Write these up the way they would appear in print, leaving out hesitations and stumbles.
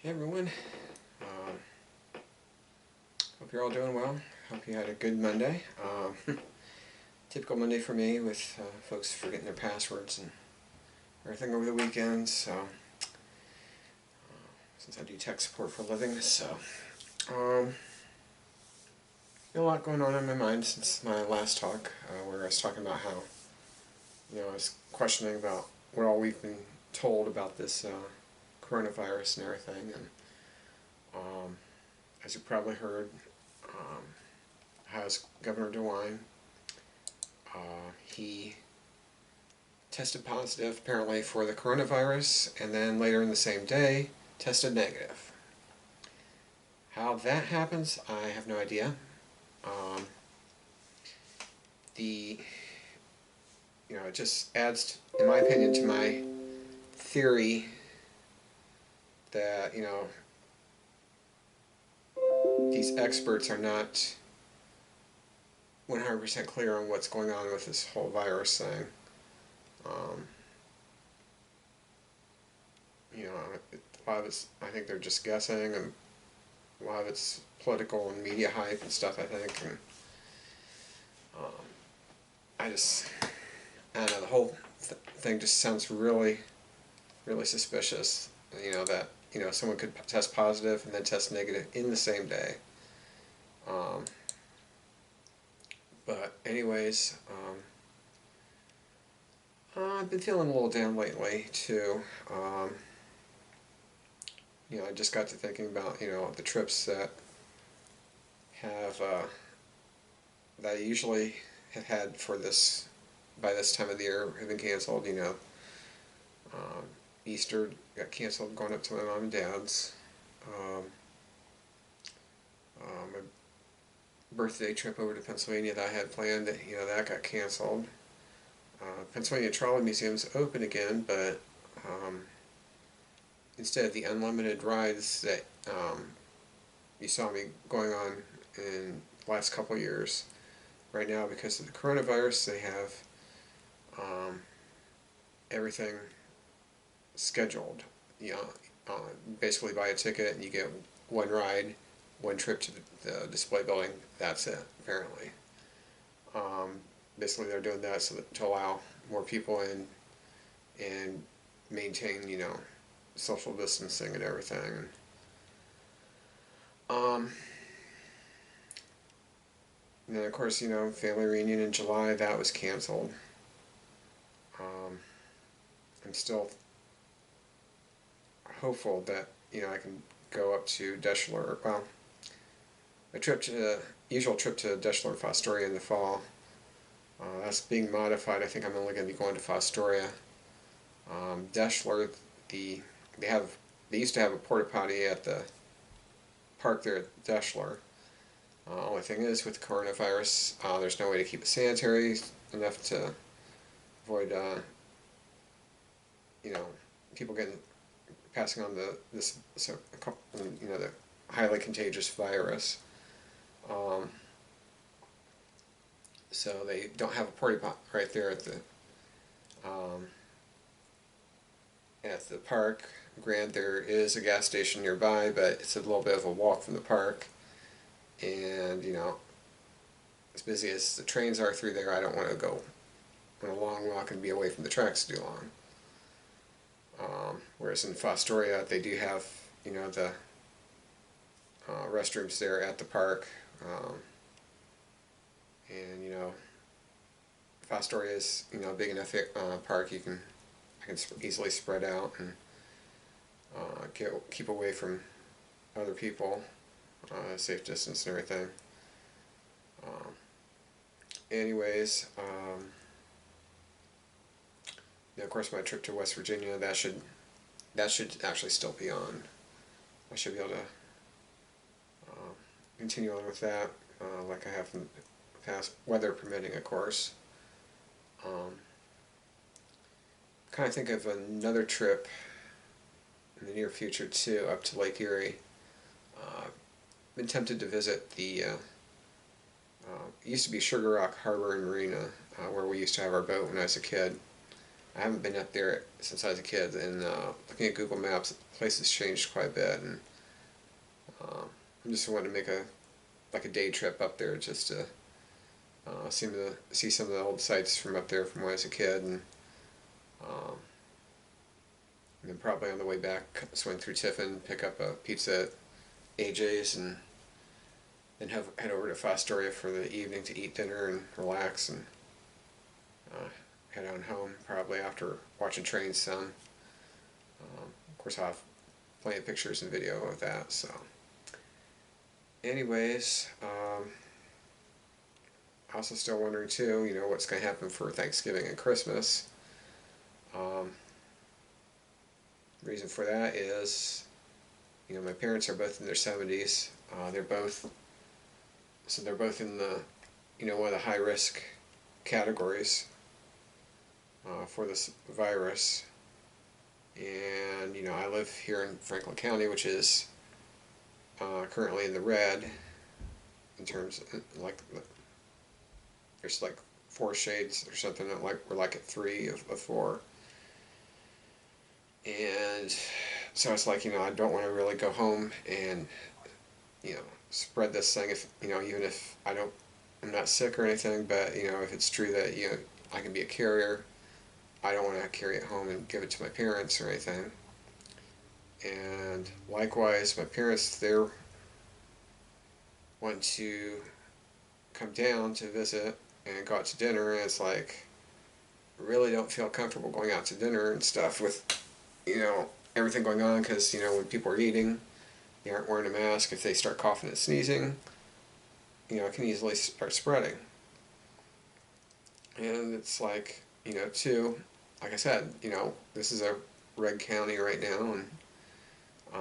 Hey everyone, hope you're all doing well. Hope you had a good Monday. Typical Monday for me with folks forgetting their passwords and everything over the weekend. So, since I do tech support for a living, um, a lot going on in my mind since my last talk, where I was talking about how, I was questioning about what all we've been told about this coronavirus and everything, and as you probably heard, um, has Governor DeWine. He tested positive apparently for the coronavirus, and then later in the same day tested negative. How that happens, I have no idea. Um, the it just adds, in my opinion, to my theory that these experts are not 100% clear on what's going on with this whole virus thing. Um, a lot of it's, I think they're just guessing, and a lot of it's political and media hype and stuff, I think. And um, I just, I don't know, the whole thing just sounds really, really suspicious. That someone could test positive and then test negative in the same day. Um, but anyways, I've been feeling a little down lately too. I just got to thinking about the trips have that I usually have had for this by this time of the year have been canceled. Um, Easter got canceled going up to my mom and dad's. Um, my birthday trip over to Pennsylvania that I had planned, that got canceled. Pennsylvania Trolley Museum's open again, but instead of the unlimited rides that you saw me going on in the last couple of years, right now because of the coronavirus, they have um, everything scheduled. You know, basically buy a ticket and you get one ride, one trip to the display building. That's it, apparently. Um, Basically, they're doing that to allow more people in and maintain, social distancing and everything. Um, and then, of course, family reunion in July, that was canceled. Um, I'm still hopeful that, I can go up to Deschler. Well, my usual trip to Deschler Fostoria in the fall, that's being modified. I think I'm only going to be going to Fostoria. Deschler, they have they used to have a porta potty at the park there at Deschler. Only thing is, with coronavirus, there's no way to keep it sanitary enough to avoid, you know, people passing on the highly contagious virus. Um, so they don't have a porta pot right there um, at the park. Granted, there is a gas station nearby, but it's a little bit of a walk from the park. And, as busy as the trains are through there, I don't want to go on a long walk and be away from the tracks too long. Whereas in Fostoria, they do have, the restrooms there at the park. And, Fostoria is, a big enough park I can easily spread out and keep away from other people, safe distance and everything. Um, anyways, of course, my trip to West Virginia, that should actually still be on. I should be able to continue on with that, like I have in the past, weather permitting, of course. Um, kind of think of another trip in the near future too, up to Lake Erie. Been tempted to visit the it used to be Sugar Rock Harbor and Marina, where we used to have our boat when I was a kid. I haven't been up there since I was a kid, and looking at Google Maps, the place has changed quite a bit, and I'm just wanting to make a day trip up there just to see some of the old sites from up there from when I was a kid, um, and then probably on the way back swing through Tiffin, pick up a pizza at AJ's, and then head over to Fostoria for the evening to eat dinner and relax, and uh, head on home probably after watching Train some. Of course, I'll have plenty of pictures and video of that. So, anyways, also still wondering too, what's going to happen for Thanksgiving and Christmas. Reason for that is, my parents are both in their 70s. They're both in the, one of the high risk categories for this virus. And I live here in Franklin County, which is currently in the red in terms of, like, there's like 4 shades or something. Like we're like at 3 of 4. And so it's like, I don't want to really go home and, spread this thing if, even if I'm not sick or anything, but, if it's true that, I can be a carrier, I don't want to carry it home and give it to my parents or anything. And likewise, my parents, they're want to come down to visit and go out to dinner, and it's like, really don't feel comfortable going out to dinner and stuff with, everything going on, because, when people are eating, they aren't wearing a mask. If they start coughing and sneezing, it can easily start spreading. And it's like, too, like I said, this is a red county right now, and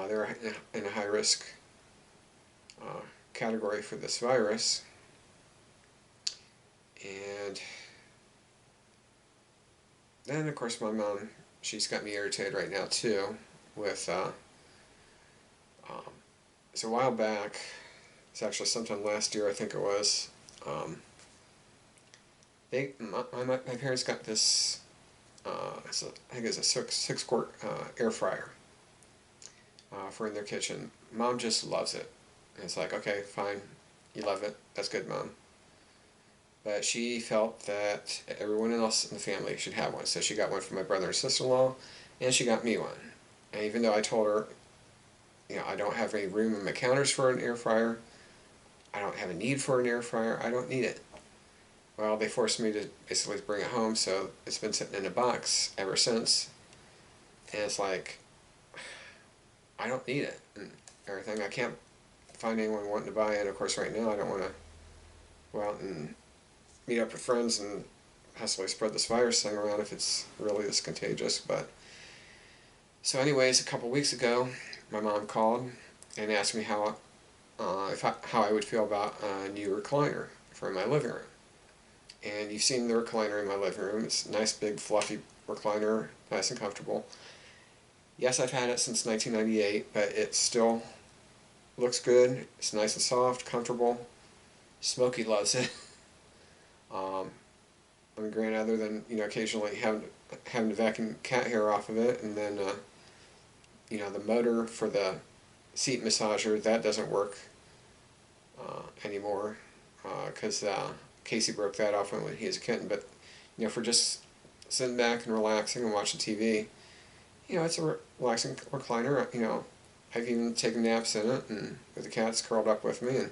they're in a high risk category for this virus. And then, of course, my mom, she's got me irritated right now too with so a while back, it's actually sometime last year I think it was, my parents got this I think it's a 6-quart air fryer for in their kitchen. Mom just loves it, and it's like, okay, fine, you love it, that's good, Mom. But she felt that everyone else in the family should have one, so she got one for my brother and sister-in-law, and she got me one. And even though I told her, I don't have any room in my counters for an air fryer, I don't have a need for an air fryer, I don't need it. Well, they forced me to basically bring it home, so it's been sitting in a box ever since. And it's like, I don't need it and everything. I can't find anyone wanting to buy it. Of course, right now I don't want to go out and meet up with friends and possibly spread this virus thing around if it's really this contagious. But so anyways, a couple weeks ago, my mom called and asked me how I would feel about a new recliner for my living room. And you've seen the recliner in my living room. It's a nice big fluffy recliner, nice and comfortable. Yes, I've had it since 1998, but it still looks good. It's nice and soft, comfortable. Smokey loves it. I mean, granted, other than occasionally having to vacuum cat hair off of it, and then the motor for the seat massager, that doesn't work anymore because Casey broke that off when he was a kitten. But for just sitting back and relaxing and watching TV, it's a relaxing recliner. I've even taken naps in it, and with the cats curled up with me.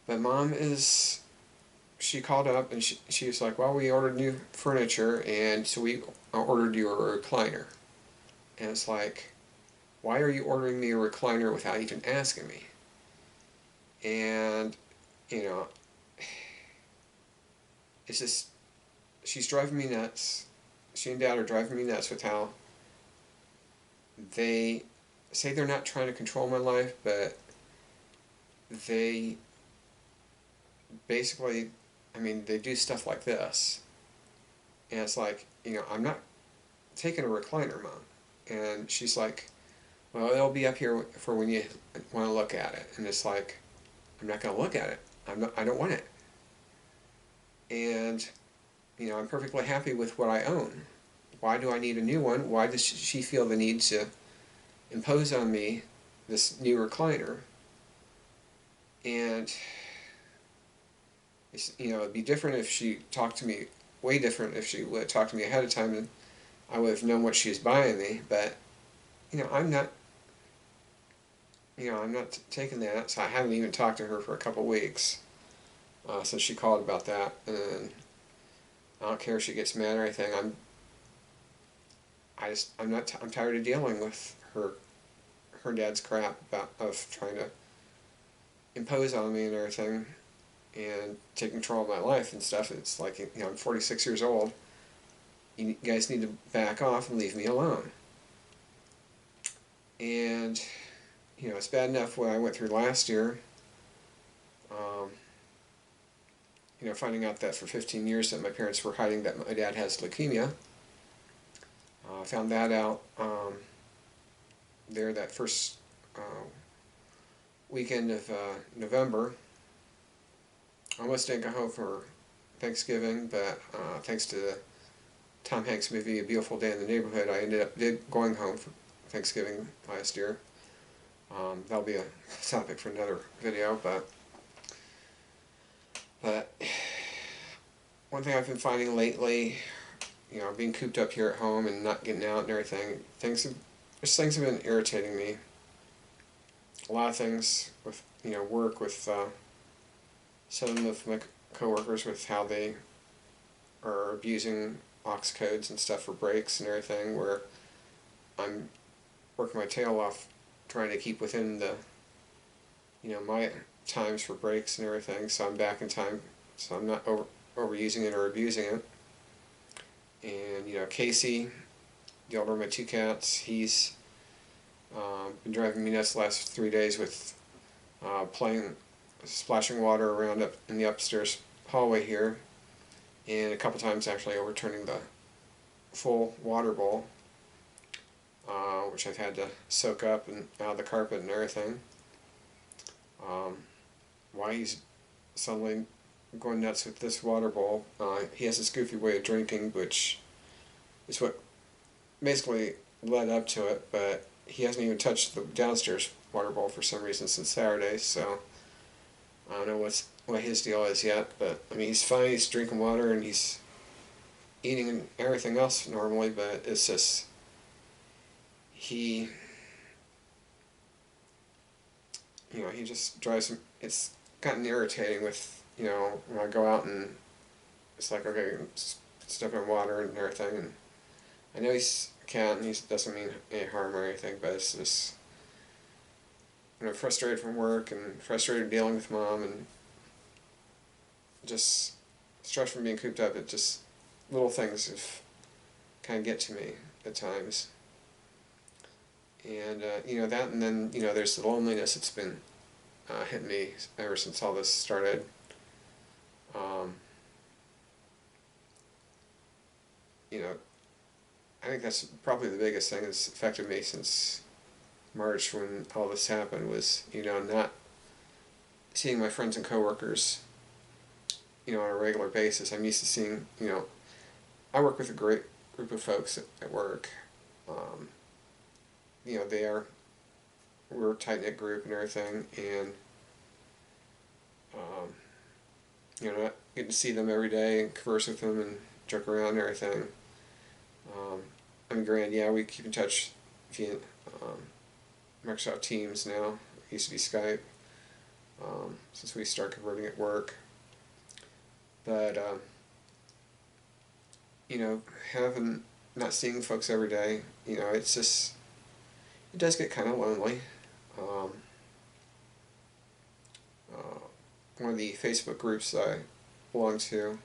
But Mom she called up and she was like, well, we ordered new furniture, and so we ordered you a recliner. And it's like, why are you ordering me a recliner without even asking me? And it's just, she's driving me nuts. She and Dad are driving me nuts with how they say they're not trying to control my life, but they basically, they do stuff like this. And it's like, I'm not taking a recliner, Mom. And she's like, well, it'll be up here for when you want to look at it. And it's like, I'm not going to look at it. I don't want it. And, I'm perfectly happy with what I own. why do I need a new one? Why does she feel the need to impose on me this new recliner? And it'd be different if she talked to me, way different if she would have talked to me ahead of time and I would have known what she was buying me. But I'm not taking that, so I haven't even talked to her for a couple weeks since she called about that. And I don't care if she gets mad or anything. I'm tired of dealing with her dad's crap of trying to impose on me and everything and take control of my life and stuff. It's like, I'm 46 years old. You guys need to back off and leave me alone. And it's bad enough what I went through last year. Finding out that for 15 years that my parents were hiding that my dad has leukemia. I found that out there that first weekend of November. I almost didn't go home for Thanksgiving, but thanks to the Tom Hanks movie A Beautiful Day in the Neighborhood, I ended up going home for Thanksgiving last year. That'll be a topic for another video, but one thing I've been finding lately, being cooped up here at home and not getting out and everything, things have been irritating me. A lot of things with work with some of my coworkers with how they are abusing aux codes and stuff for breaks and everything, where I'm working my tail off trying to keep within the my times for breaks and everything, so I'm back in time, so I'm not overusing it or abusing it. And Casey, the older of my two cats, he's been driving me nuts the last 3 days with splashing water around up in the upstairs hallway here, and a couple times actually overturning the full water bowl, which I've had to soak up and out of the carpet and everything. Why he's suddenly going nuts with this water bowl. He has this goofy way of drinking, which is what basically led up to it, but he hasn't even touched the downstairs water bowl for some reason since Saturday, so I don't know what his deal is yet, but he's fine, he's drinking water and he's eating and everything else normally, but it's just he just drives him. It's gotten irritating with when I go out and it's like, okay, step in water and everything, and I know he's a cat and he doesn't mean any harm or anything, but it's just frustrated from work and frustrated dealing with mom and just stress from being cooped up. It just little things kind of get to me at times, and that, and then there's the loneliness that's been hitting me ever since all this started. I think that's probably the biggest thing that's affected me since March when all this happened was, not seeing my friends and coworkers, on a regular basis. I'm used to seeing, I work with a great group of folks at work. We're a tight-knit group and everything, and, not getting to see them every day and converse with them and joke around and everything. Granted, yeah, we keep in touch via Microsoft Teams now. It used to be Skype, since we started converting at work. But, not seeing folks every day, it's just, it does get kind of lonely. One of the Facebook groups I belong to,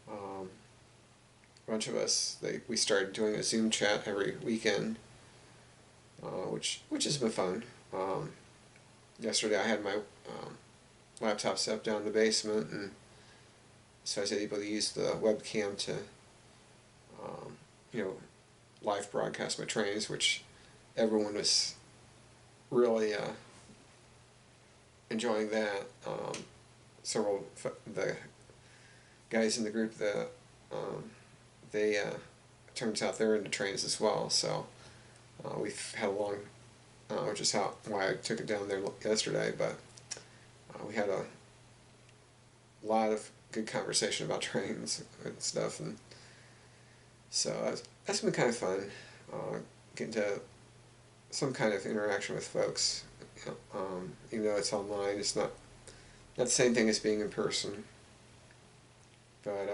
a bunch of us, we started doing a Zoom chat every weekend, which has been fun. Yesterday I had my laptop set up down in the basement, and so I was able to use the webcam to live broadcast my trainings, which everyone was really enjoying that. Several of the guys in the group that they turns out they're into trains as well. So we've had a long, which is why I took it down there yesterday. But we had a lot of good conversation about trains and stuff, and so that's been kind of fun. Getting to some kind of interaction with folks, even though it's online. It's not the same thing as being in person. But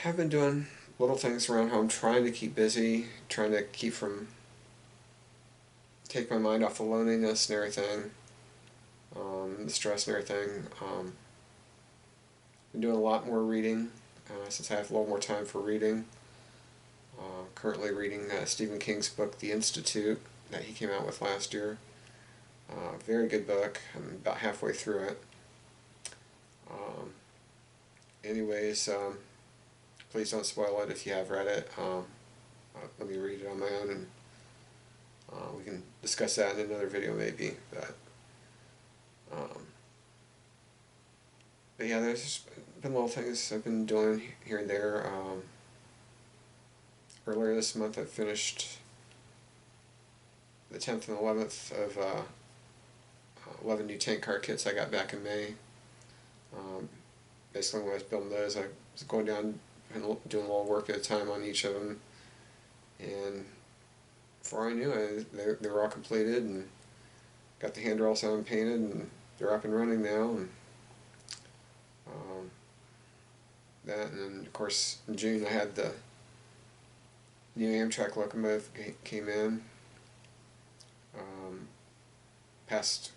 have been doing little things around home, trying to keep busy, trying to take my mind off the loneliness and everything, the stress and everything. Been doing a lot more reading since I have a little more time for reading. Currently reading Stephen King's book, The Institute, that he came out with last year. Very good book. I'm about halfway through it. Anyways, please don't spoil it if you have read it. Let me read it on my own, and we can discuss that in another video maybe. But yeah, there's been little things I've been doing here and there. Earlier this month I finished the 10th and 11th of 11 new tank car kits I got back in May. Basically when I was building those, I was going down and doing a little work at a time on each of them, and before I knew it, they were all completed and got the handrails on painted, and they're up and running now. And that, and then of course in June I had the new Amtrak locomotive came in. Past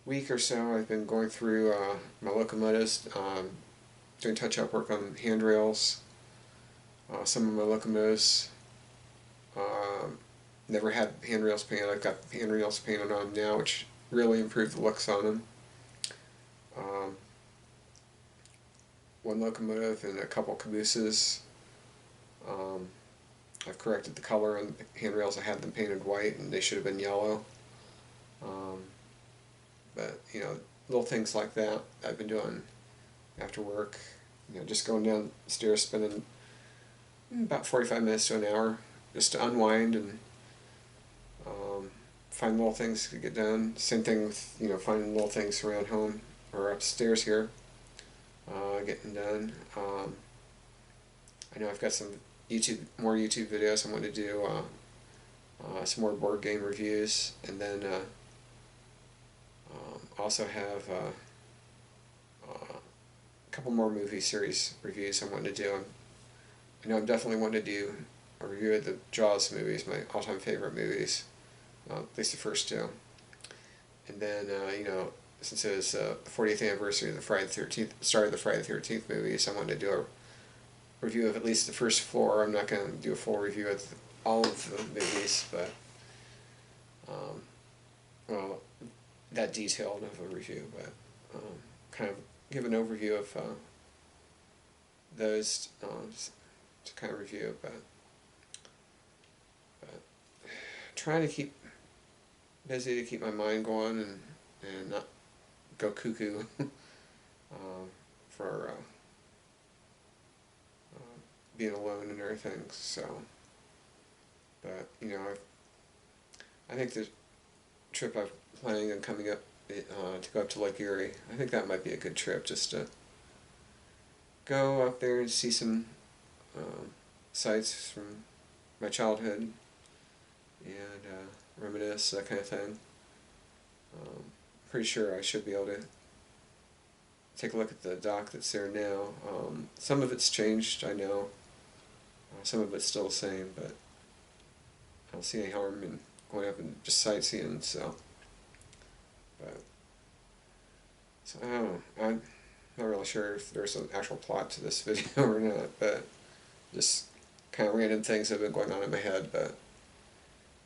week or so I've been going through my locomotives, doing touch-up work on handrails. Some of my locomotives never had handrails painted. I've got handrails painted on them now, which really improved the looks on them. One locomotive and a couple cabooses, I've corrected the color on the handrails. I had them painted white and they should have been yellow. But you know, little things like that I've been doing after work. You know, just going downstairs, spending about 45 minutes to an hour just to unwind and find little things to get done. Same thing with, you know, finding little things around home or upstairs here, getting done. I know I've got some more YouTube videos I want to do, some more board game reviews, and then also have a couple more movie series reviews I want to do. I know I'm definitely wanting to do a review of the Jaws movies, my all-time favorite movies, at least the first two. And then, you know, since it was the 40th anniversary of the Friday the 13th, start of the Friday the 13th movies, I wanted to do a review of at least the first four. I'm not going to do a full review of all of the movies, but, well, that detailed of a review, but kind of give an overview of those to kind of review, but trying to keep busy to keep my mind going and not go cuckoo for being alone and everything. So, but you know, I think the trip I'm planning on coming up to go up to Lake Erie, I think that might be a good trip, just to go up there and see some sights from my childhood and reminisce, that kind of thing. Pretty sure I should be able to take a look at the dock that's there now. Some of it's changed, I know. Some of it's still the same, but I don't see any harm in going up and just sightseeing, so. But, so I don't know. I'm not really sure if there's an actual plot to this video or not, but just kind of random things that have been going on in my head, but,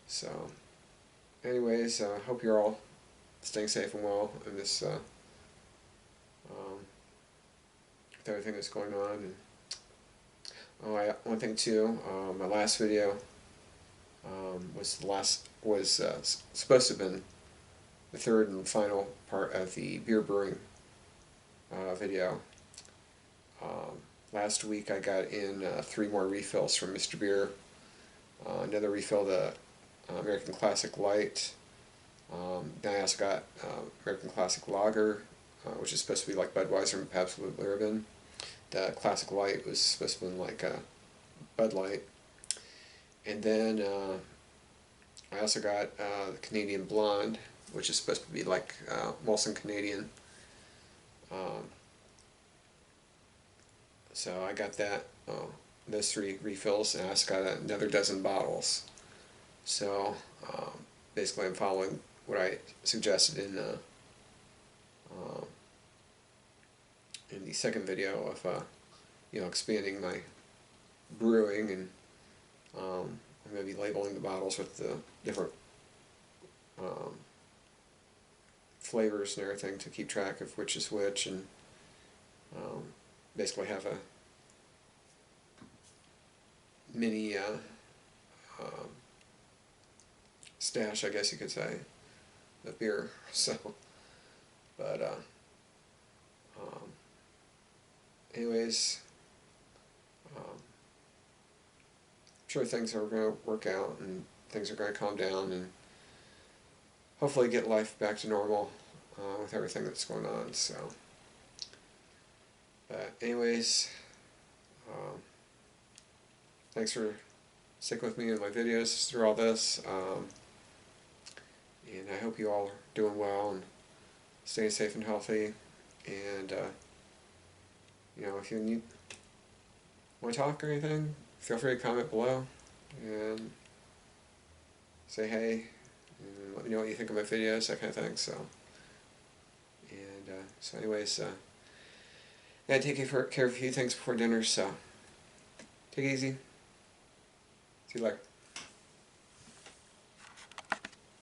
so. Anyways, hope you're all staying safe and well in this, with everything that's going on. And, oh, one thing too, my last video was supposed to have been the third and final part of the beer brewing video. last week I got in 3 more refills from Mr. Beer. Another refill, the American Classic Light. Then I also got American Classic Lager, which is supposed to be like Budweiser and Pabst Blue Ribbon. The Classic Light was supposed to be like a Bud Light. And then I also got the Canadian Blonde, which is supposed to be like Molson Canadian. So I got that, those 3 refills, and I also got another dozen bottles. So basically I'm following what I suggested in the second video of expanding my brewing, and I'm going to be labeling the bottles with the different flavors and everything to keep track of which is which, and basically have a mini stash, I guess you could say, of beer. So, but anyways, I'm sure things are going to work out and things are going to calm down and hopefully get life back to normal with everything that's going on. So, but anyways, thanks for sticking with me in my videos through all this, and I hope you all are doing well and staying safe and healthy. And if you want to talk or anything, feel free to comment below and say hey and let me know what you think of my videos, that kind of thing. So, and so anyways, gotta take care of a few things before dinner, so take it easy. See you later.